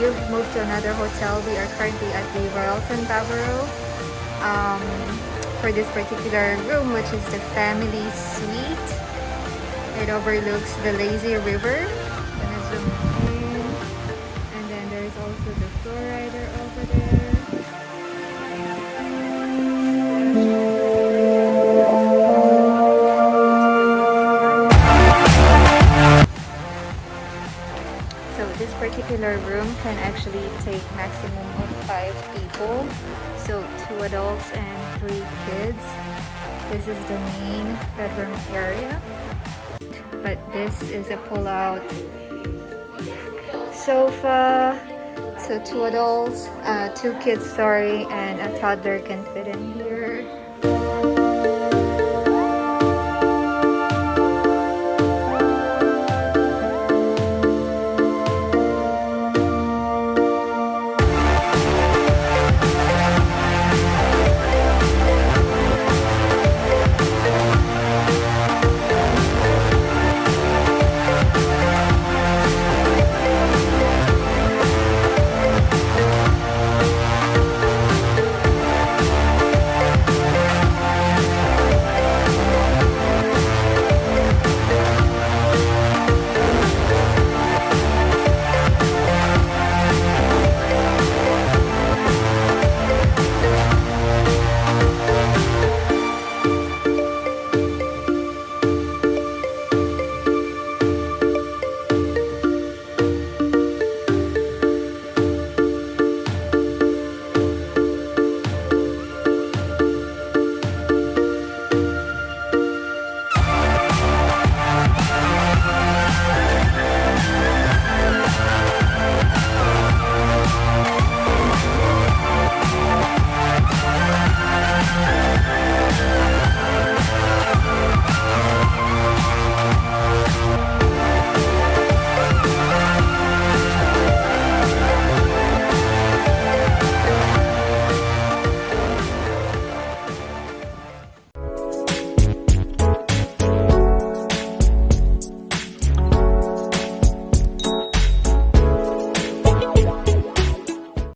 we've moved to another hotel. We are currently at the Royalton Bavaro for this particular room, which is the family suite. It overlooks the lazy river. I'm gonna zoom in, and then there's also the floor rider over there. So this particular room can actually take maximum of 5 people. So 2 adults and 3 kids. This is the main bedroom area. But this is a pull-out sofa. So 2 adults, 2 kids, sorry, and a toddler can fit in here.